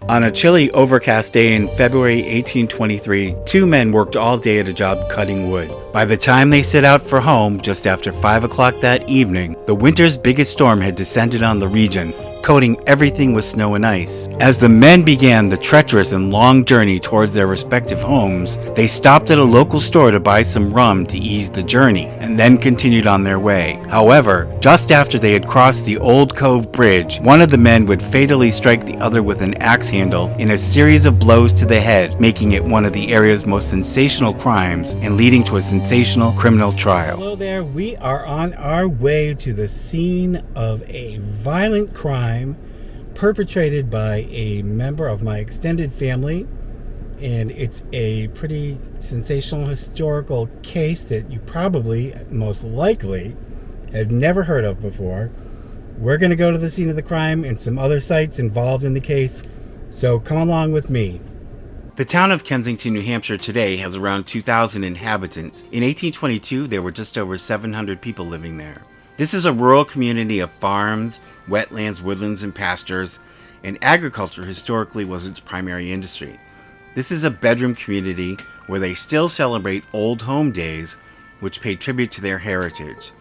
On a chilly, overcast day in February 1823, two men worked all day at a job cutting wood. By the time they set out for home, just after 5 o'clock that evening, the winter's biggest storm had descended on the region, coating everything with snow and ice. As the men began the treacherous and long journey towards their respective homes, they stopped at a local store to buy some rum to ease the journey, and then continued on their way. However, just after they had crossed the Old Cove Bridge, one of the men would fatally strike the other with an axe handle in a series of blows to the head, making it one of the area's most sensational crimes and leading to a sensational criminal trial. Hello there, we are on our way to the scene of a violent crime perpetrated by a member of my extended family, and it's a pretty sensational historical case that you probably, most likely, have never heard of before. We're going to go to the scene of the crime and some other sites involved in the case, so come along with me. The town of Kensington, New Hampshire today has around 2,000 inhabitants. In 1822, there were just over 700 people living there. This is a rural community of farms, wetlands, woodlands, and pastures, and agriculture historically was its primary industry. This is a bedroom community where they still celebrate old home days, which pay tribute to their heritage.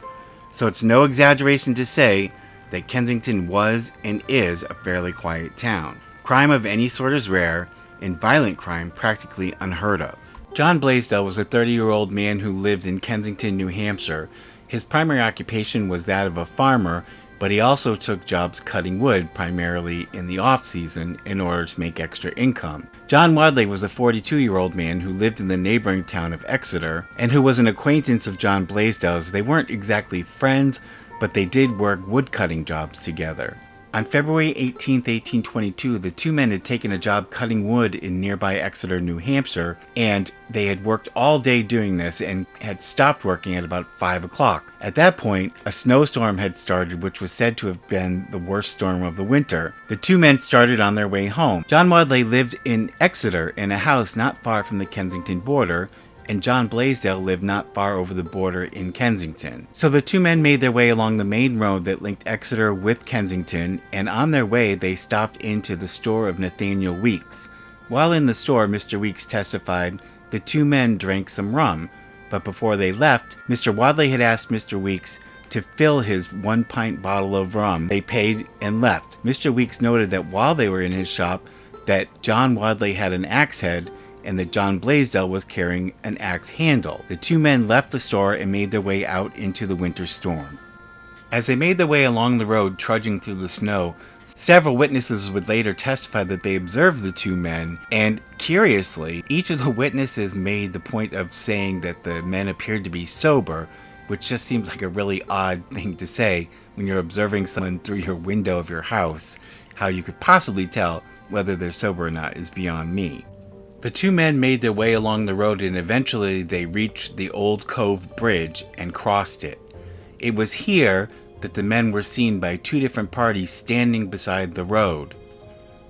So it's no exaggeration to say that Kensington was and is a fairly quiet town. Crime of any sort is rare, and violent crime practically unheard of. John Blaisdell was a 30-year-old man who lived in Kensington, New Hampshire. His primary occupation was that of a farmer, but he also took jobs cutting wood, primarily in the off-season, in order to make extra income. John Wadleigh was a 42-year-old man who lived in the neighboring town of Exeter, and who was an acquaintance of John Blaisdell's. They weren't exactly friends, but they did work wood-cutting jobs together. On February 18, 1822, the two men had taken a job cutting wood in nearby Exeter, New Hampshire, and they had worked all day doing this and had stopped working at about 5 o'clock. At that point, a snowstorm had started, which was said to have been the worst storm of the winter. The two men started on their way home. John Wadleigh lived in Exeter in a house not far from the Kensington border, and John Blaisdell lived not far over the border in Kensington. So the two men made their way along the main road that linked Exeter with Kensington, and on their way they stopped into the store of Nathaniel Weeks. While in the store, Mr. Weeks testified the two men drank some rum, but before they left, Mr. Wadleigh had asked Mr. Weeks to fill his 1-pint bottle of rum. They paid and left. Mr. Weeks noted that while they were in his shop, that John Wadleigh had an axe head and that John Blaisdell was carrying an axe handle. The two men left the store and made their way out into the winter storm. As they made their way along the road, trudging through the snow, several witnesses would later testify that they observed the two men, and curiously, each of the witnesses made the point of saying that the men appeared to be sober, which just seems like a really odd thing to say when you're observing someone through your window of your house. How you could possibly tell whether they're sober or not is beyond me. The two men made their way along the road, and eventually they reached the Old Cove Bridge and crossed it. It was here that the men were seen by two different parties standing beside the road.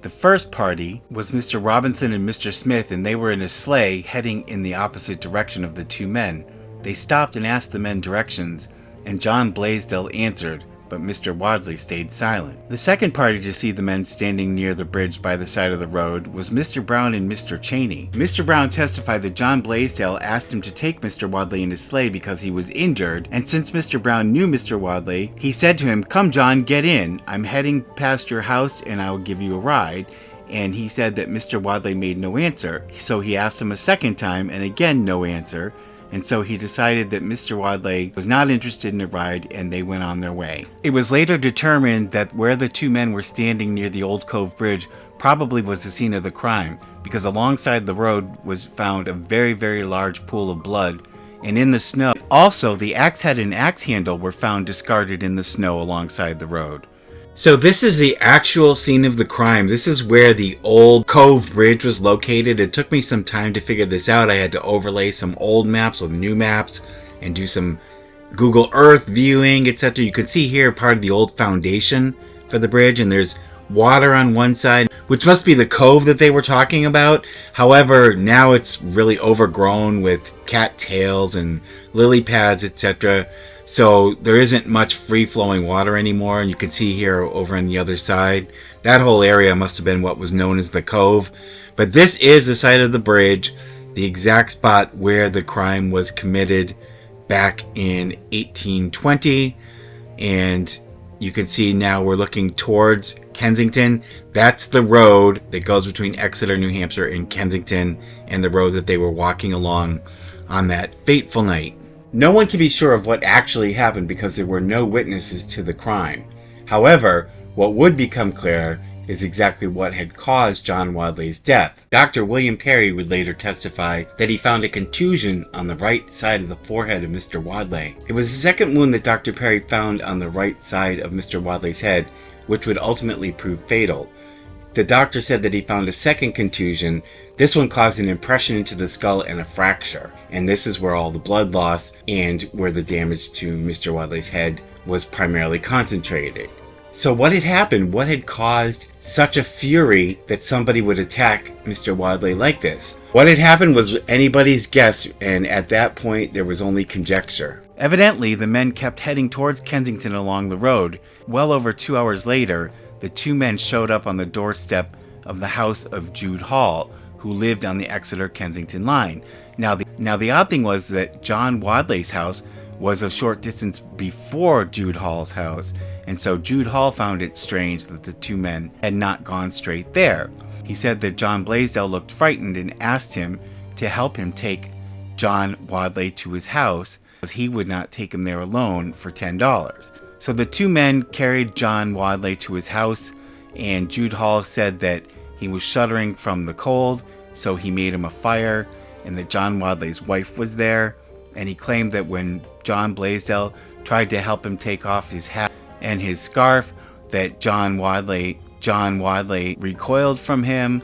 The first party was Mr. Robinson and Mr. Smith, and they were in a sleigh heading in the opposite direction of the two men. They stopped and asked the men directions, and John Blaisdell answered, but Mr. Wadleigh stayed silent. The second party to see the men standing near the bridge by the side of the road was Mr. Brown and Mr. Cheney. Mr. Brown testified that John Blaisdell asked him to take Mr. Wadleigh in his sleigh because he was injured, and since Mr. Brown knew Mr. Wadleigh, he said to him, "Come John, get in. I'm heading past your house and I will give you a ride." And he said that Mr. Wadleigh made no answer, so he asked him a second time, and again no answer. And so he decided that Mr. Wadleigh was not interested in a ride, and they went on their way. It was later determined that where the two men were standing near the Old Cove Bridge probably was the scene of the crime, because alongside the road was found a very, very large pool of blood, and in the snow. Also, the axe head and axe handle were found discarded in the snow alongside the road. So this is the actual scene of the crime. This is where the Old Cove Bridge was located. It took me some time to figure this out. I had to overlay some old maps with new maps and do some Google Earth viewing, etc. You can see here part of the old foundation for the bridge, and there's water on one side, which must be the cove that they were talking about. However, now it's really overgrown with cattails and lily pads, etc. So there isn't much free-flowing water anymore, and you can see here over on the other side, that whole area must have been what was known as the Cove. But this is the site of the bridge, the exact spot where the crime was committed back in 1820. And you can see now we're looking towards Kensington. That's the road that goes between Exeter, New Hampshire and Kensington, and the road that they were walking along on that fateful night. No one can be sure of what actually happened because there were no witnesses to the crime. However, what would become clear is exactly what had caused John Wadleigh's death. Dr. William Perry would later testify that he found a contusion on the right side of the forehead of Mr. Wadleigh. It was the second wound that Dr. Perry found on the right side of Mr. Wadleigh's head, which would ultimately prove fatal. The doctor said that he found a second contusion. This one caused an impression into the skull and a fracture. And this is where all the blood loss and where the damage to Mr. Wadleigh's head was primarily concentrated. So what had happened? What had caused such a fury that somebody would attack Mr. Wadleigh like this? What had happened was anybody's guess, and at that point there was only conjecture. Evidently, the men kept heading towards Kensington along the road. Well over 2 hours later, the two men showed up on the doorstep of the house of Jude Hall, who lived on the Exeter-Kensington line. Now the odd thing was that John Wadleigh's house was a short distance before Jude Hall's house, and so Jude Hall found it strange that the two men had not gone straight there. He said that John Blaisdell looked frightened and asked him to help him take John Wadleigh to his house, as he would not take him there alone for $10. So the two men carried John Wadleigh to his house, and Jude Hall said that he was shuddering from the cold, so he made him a fire, and that John Wadleigh's wife was there. And he claimed that when John Blaisdell tried to help him take off his hat and his scarf, that John Wadleigh recoiled from him.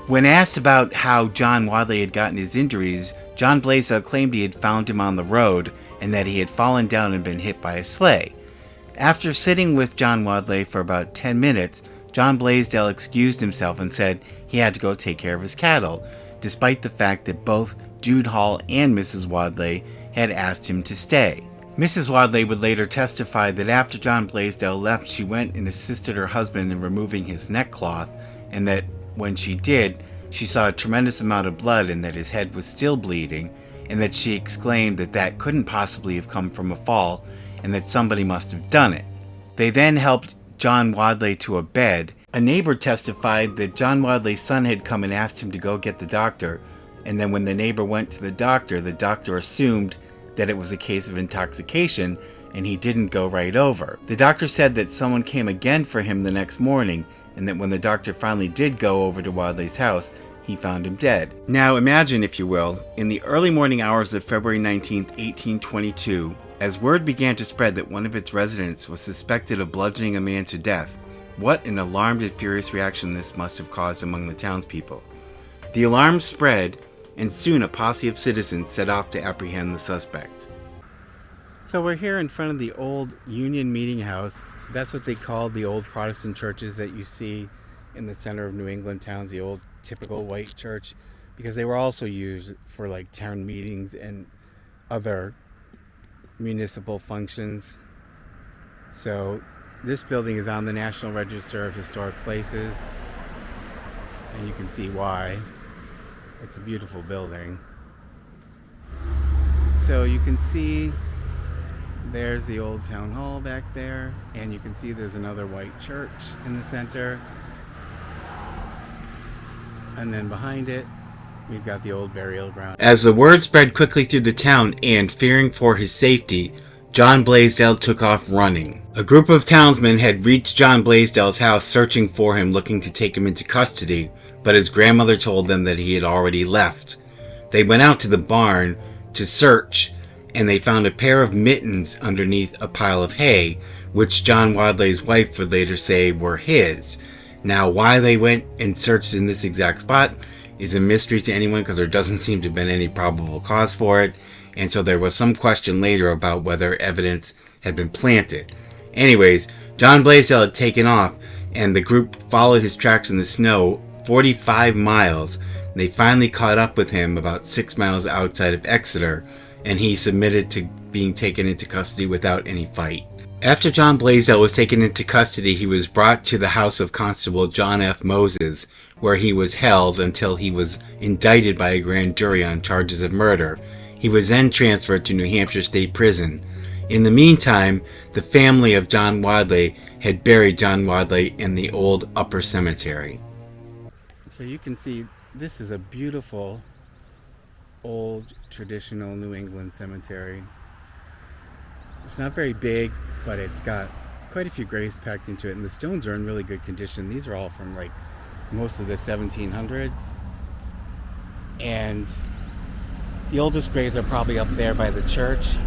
When asked about how John Wadleigh had gotten his injuries, John Blaisdell claimed he had found him on the road and that he had fallen down and been hit by a sleigh. After sitting with John Wadleigh for about 10 minutes, John Blaisdell excused himself and said he had to go take care of his cattle, despite the fact that both Jude Hall and Mrs. Wadleigh had asked him to stay. Mrs. Wadleigh would later testify that after John Blaisdell left, she went and assisted her husband in removing his neckcloth, and that when she did, she saw a tremendous amount of blood and that his head was still bleeding, and that she exclaimed that that couldn't possibly have come from a fall and that somebody must have done it. They then helped John Wadleigh to a bed. A neighbor testified that John Wadleigh's son had come and asked him to go get the doctor, and then when the neighbor went to the doctor assumed that it was a case of intoxication, and he didn't go right over. The doctor said that someone came again for him the next morning, and that when the doctor finally did go over to Wadleigh's house, he found him dead. Now imagine, if you will, in the early morning hours of February 19, 1822, as word began to spread that one of its residents was suspected of bludgeoning a man to death, what an alarmed and furious reaction this must have caused among the townspeople. The alarm spread, and soon a posse of citizens set off to apprehend the suspect. So we're here in front of the old Union Meeting House. That's what they called the old Protestant churches that you see in the center of New England towns, the old typical white church, because they were also used for like town meetings and other municipal functions. So this building is on the National Register of Historic Places, and you can see why. It's a beautiful building. So you can see there's the old town hall back there, and you can see there's another white church in the center. And then behind it, we've got the old burial ground. As the word spread quickly through the town and, fearing for his safety, John Blaisdell took off running. A group of townsmen had reached John Blaisdell's house searching for him, looking to take him into custody, but his grandmother told them that he had already left. They went out to the barn to search, and they found a pair of mittens underneath a pile of hay, which John Wadleigh's wife would later say were his. Now, why they went and searched in this exact spot is a mystery to anyone, because there doesn't seem to have been any probable cause for it, and so there was some question later about whether evidence had been planted. Anyways, John Blaisdell had taken off, and the group followed his tracks in the snow 45 miles. They finally caught up with him about 6 miles outside of Exeter, and he submitted to being taken into custody without any fight. After John Blaisdell was taken into custody, he was brought to the house of Constable John F. Moses, where he was held until he was indicted by a grand jury on charges of murder. He was then transferred to New Hampshire State Prison. In the meantime, the family of John Wadleigh had buried John Wadleigh in the old Upper Cemetery. So you can see this is a beautiful old traditional New England cemetery. It's not very big, but it's got quite a few graves packed into it, and the stones are in really good condition. These are all from like most of the 1700s, and the oldest graves are probably up there by the church.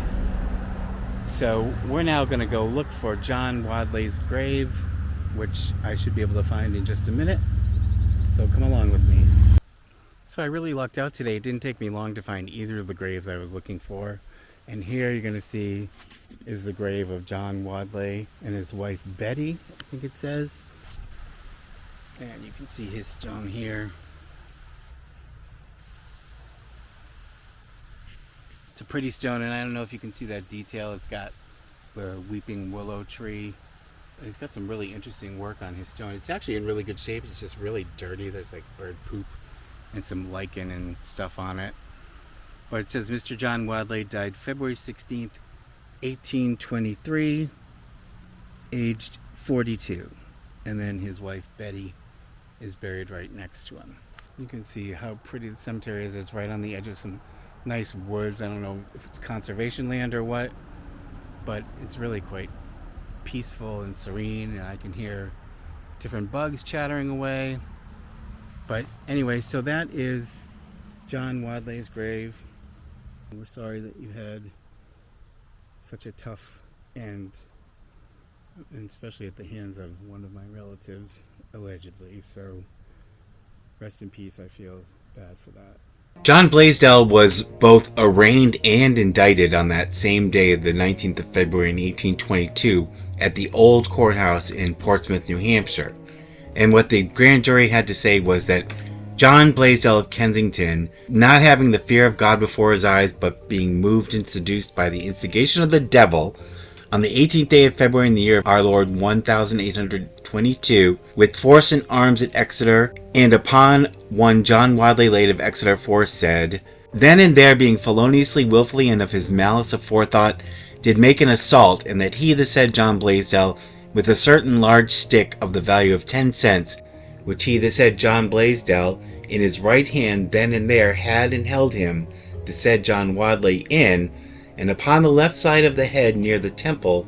So we're now going to go look for John Wadleigh's grave, which I should be able to find in just a minute. So come along with me. So I really lucked out today. It didn't take me long to find either of the graves I was looking for. And here you're going to see is the grave of John Wadleigh and his wife Betty, I think it says. And you can see his stone here. It's a pretty stone, and I don't know if you can see that detail. It's got the weeping willow tree. He's got some really interesting work on his stone. It's actually in really good shape. It's just really dirty. There's like bird poop and some lichen and stuff on it. But it says Mr. John Wadleigh died February 16th, 1823, aged 42. And then his wife Betty is buried right next to him. You can see how pretty the cemetery is. It's right on the edge of some nice woods. I don't know if it's conservation land or what, but it's really quite peaceful and serene, and I can hear different bugs chattering away. But anyway, so that is John Wadleigh's grave. We're sorry that you had such a tough end, and especially at the hands of one of my relatives, allegedly. So rest in peace. I feel bad for that. John Blaisdell was both arraigned and indicted on that same day, the 19th of February in 1822, at the old courthouse in Portsmouth, New Hampshire. And what the grand jury had to say was that John Blaisdell of Kensington, not having the fear of God before his eyes, but being moved and seduced by the instigation of the devil, on the 18th day of February in the year of our Lord 1822, with force and arms at Exeter, and upon one John Wadleigh late of Exeter aforesaid, then and there being feloniously, wilfully, and of his malice aforethought, did make an assault, and that he the said John Blaisdell, with a certain large stick of the value of 10 cents, which he the said John Blaisdell, in his right hand then and there had and held him, the said John Wadleigh in, and upon the left side of the head near the temple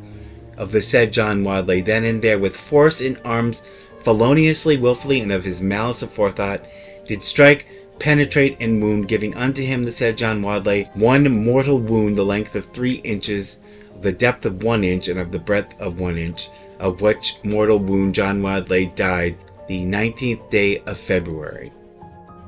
of the said John Wadleigh, then and there with force in arms, feloniously, wilfully, and of his malice aforethought, did strike, penetrate, and wound, giving unto him the said John Wadleigh one mortal wound, the length of 3 inches, the depth of 1 inch, and of the breadth of 1 inch, of which mortal wound John Wadleigh died the 19th day of February.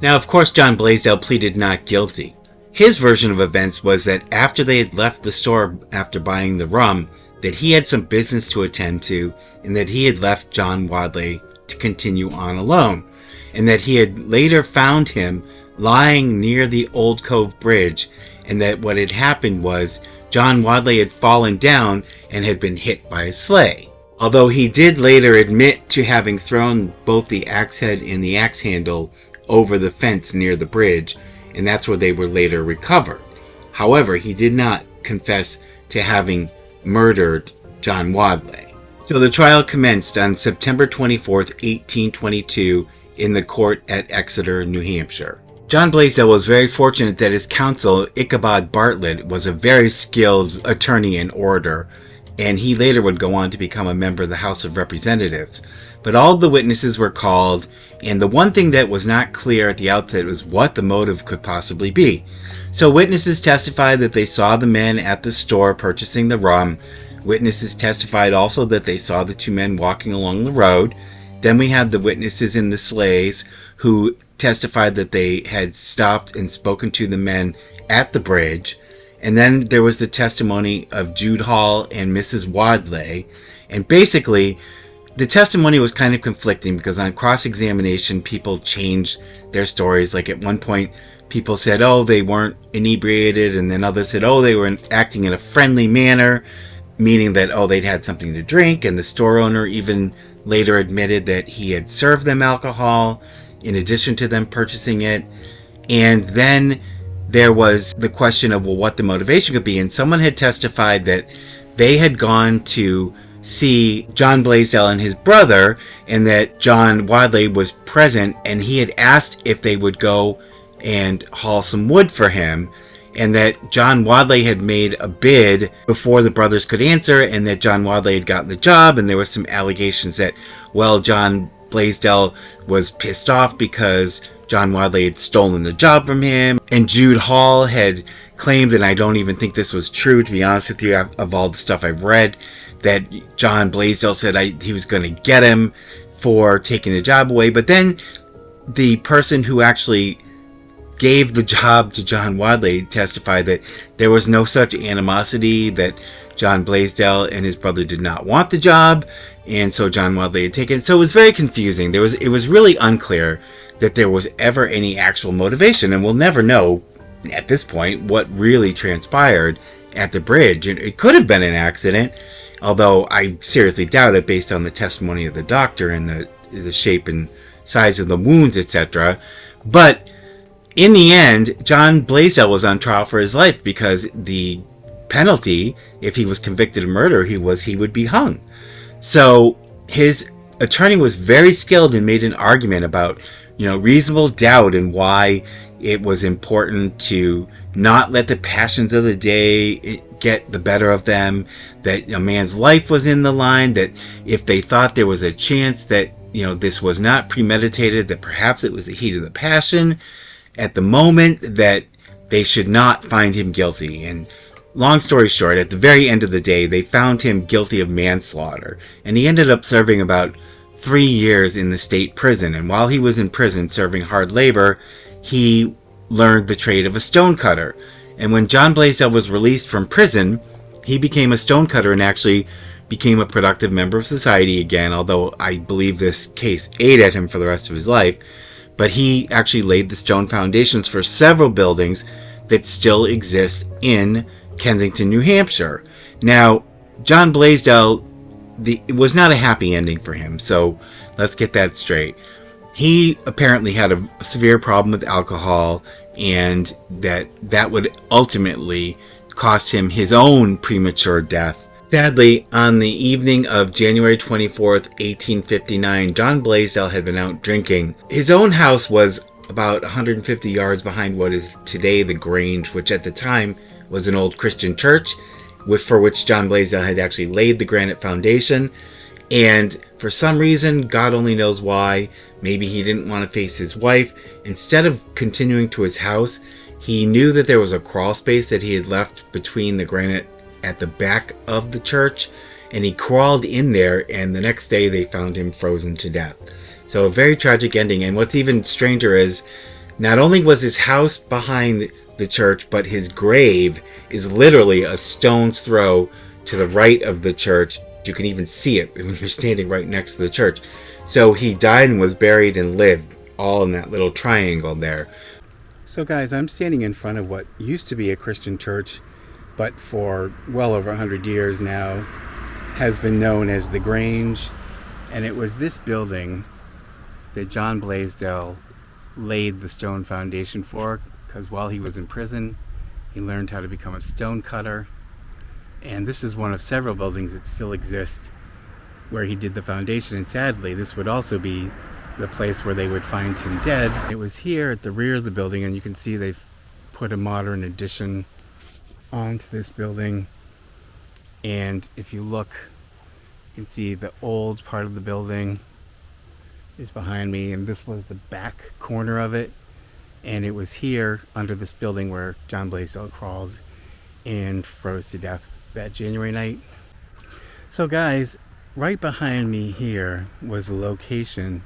Now, of course, John Blaisdell pleaded not guilty. His version of events was that after they had left the store after buying the rum, that he had some business to attend to, and that he had left John Wadleigh to continue on alone, and that he had later found him lying near the Old Cove Bridge, and that what had happened was John Wadleigh had fallen down and had been hit by a sleigh. Although he did later admit to having thrown both the axe head and the axe handle over the fence near the bridge, and that's where they were later recovered. However, he did not confess to having murdered John Wadleigh. So the trial commenced on September 24th, 1822 in the court at Exeter, New Hampshire. John Blaisdell was very fortunate that his counsel, Ichabod Bartlett, was a very skilled attorney and orator, and he later would go on to become a member of the House of Representatives. But all the witnesses were called, and the one thing that was not clear at the outset was what the motive could possibly be. So witnesses testified that they saw the men at the store purchasing the rum. Witnesses testified also that they saw the 2 men walking along the road. Then we had the witnesses in the sleighs who testified that they had stopped and spoken to the men at the bridge. And then there was the testimony of Jude Hall and Mrs. Wadleigh. And basically, The testimony was kind of conflicting because on cross-examination, people changed their stories. Like at one point, people said, oh, they weren't inebriated, and then others said, oh, they were acting in a friendly manner, meaning that, oh, they'd had something to drink, and the store owner even later admitted that he had served them alcohol in addition to them purchasing it. And then there was the question of, well, what the motivation could be, and someone had testified that they had gone to see John Blaisdell and his brother, and that John Wadleigh was present, and he had asked if they would go and haul some wood for him, and that John Wadleigh had made a bid before the brothers could answer, and that John Wadleigh had gotten the job. And there were some allegations that, well, John Blaisdell was pissed off because John Wadleigh had stolen the job from him, and Jude Hall had claimed, and I don't even think this was true, to be honest with you, of all the stuff I've read, that John Blaisdell said he was going to get him for taking the job away. But then the person who actually gave the job to John Wadleigh testified that there was no such animosity, that John Blaisdell and his brother did not want the job, and so John Wadleigh had taken it. So it was very confusing. It was really unclear that there was ever any actual motivation, and we'll never know at this point what really transpired at the bridge. It could have been an accident, although I seriously doubt it based on the testimony of the doctor and the shape and size of the wounds, etc. But in the end, John Blaisdell was on trial for his life because the penalty, if he was convicted of murder, he would be hung. So his attorney was very skilled and made an argument about, reasonable doubt and why it was important to not let the passions of the day get the better of them, that a man's life was in the line, that if they thought there was a chance that, this was not premeditated, that perhaps it was the heat of the passion at the moment, that they should not find him guilty. And long story short, at the very end of the day, they found him guilty of manslaughter, and he ended up serving about 3 years in the state prison. And while he was in prison serving hard labor, he learned the trade of a stonecutter. And when John Blaisdell was released from prison, he became a stonecutter and actually became a productive member of society again, although I believe this case ate at him for the rest of his life. But he actually laid the stone foundations for several buildings that still exist in Kensington, New Hampshire. Now, John Blaisdell, it was not a happy ending for him, so let's get that straight. He apparently had a severe problem with alcohol, and that would ultimately cost him his own premature death. Sadly, on the evening of January 24th, 1859, John Blaisdell had been out drinking. His own house was about 150 yards behind what is today the Grange, which at the time was an old Christian church, for which John Blaisdell had actually laid the granite foundation. And for some reason, God only knows why, maybe he didn't want to face his wife, instead of continuing to his house, he knew that there was a crawl space that he had left between the granite at the back of the church, and he crawled in there, and the next day they found him frozen to death. So a very tragic ending. And what's even stranger is, not only was his house behind the church, but his grave is literally a stone's throw to the right of the church. You can even see it when you're standing right next to the church. So he died and was buried and lived all in that little triangle there. So guys, I'm standing in front of what used to be a Christian church, but for well over 100 years now has been known as the Grange. And it was this building that John Blaisdell laid the stone foundation for, because while he was in prison, he learned how to become a stone cutter. And this is one of several buildings that still exist where he did the foundation. And sadly, this would also be the place where they would find him dead. It was here at the rear of the building, and you can see they've put a modern addition onto this building. And if you look, you can see the old part of the building is behind me, and this was the back corner of it. And it was here under this building where John Blaisdell crawled and froze to death that January night. So guys, right behind me here was the location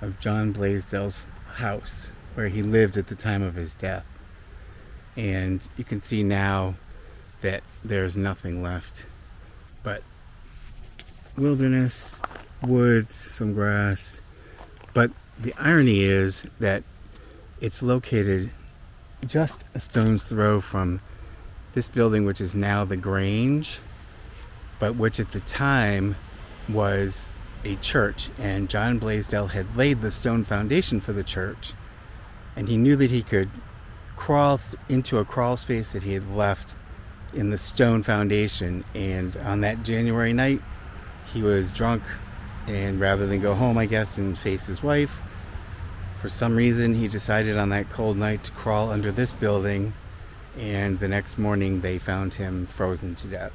of John Blaisdell's house where he lived at the time of his death. And you can see now that there's nothing left but wilderness woods, some grass. But the irony is that it's located just a stone's throw from this building, which is now the Grange, but which at the time was a church. And John Blaisdell had laid the stone foundation for the church, and he knew that he could crawl into a crawl space that he had left in the stone foundation. And on that January night, he was drunk, and rather than go home, I guess, and face his wife, for some reason he decided on that cold night to crawl under this building, and the next morning they found him frozen to death.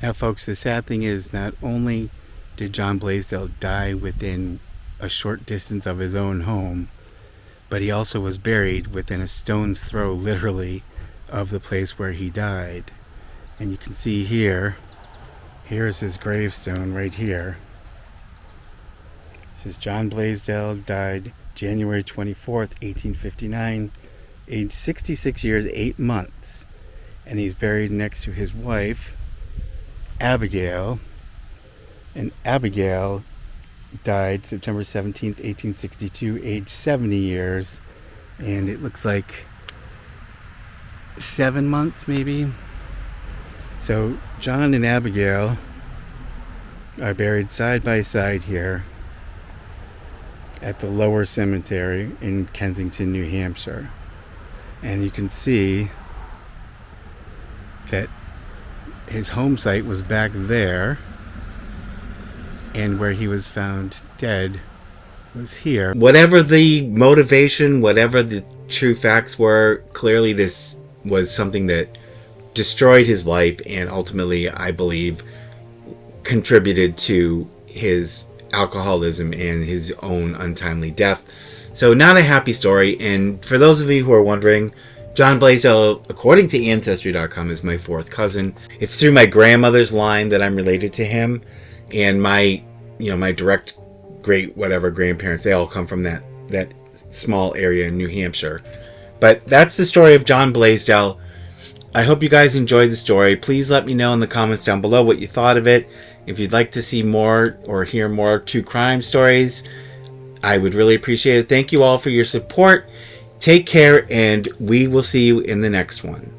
Now folks, the sad thing is, not only did John Blaisdell die within a short distance of his own home, but he also was buried within a stone's throw, literally, of the place where he died. And you can see here's his gravestone right here. It says John Blaisdell died January 24th, 1859, age 66 years, 8 months. And he's buried next to his wife, Abigail. And Abigail died September 17th, 1862, age 70 years. And it looks like 7 months, maybe. So John and Abigail are buried side by side here at the Lower Cemetery in Kensington, New Hampshire. And you can see that his home site was back there, and where he was found dead was here. Whatever the motivation, whatever the true facts were, clearly this was something that destroyed his life and ultimately, I believe, contributed to his alcoholism and his own untimely death. So not a happy story. And for those of you who are wondering, John Blaisdell, according to Ancestry.com, is my fourth cousin. It's through my grandmother's line that I'm related to him, and my direct great whatever grandparents, they all come from that small area in New Hampshire. But that's the story of John Blaisdell. I hope you guys enjoyed the story. Please let me know in the comments down below what you thought of it. If you'd like to see more or hear more true crime stories, I would really appreciate it. Thank you all for your support. Take care, and we will see you in the next one.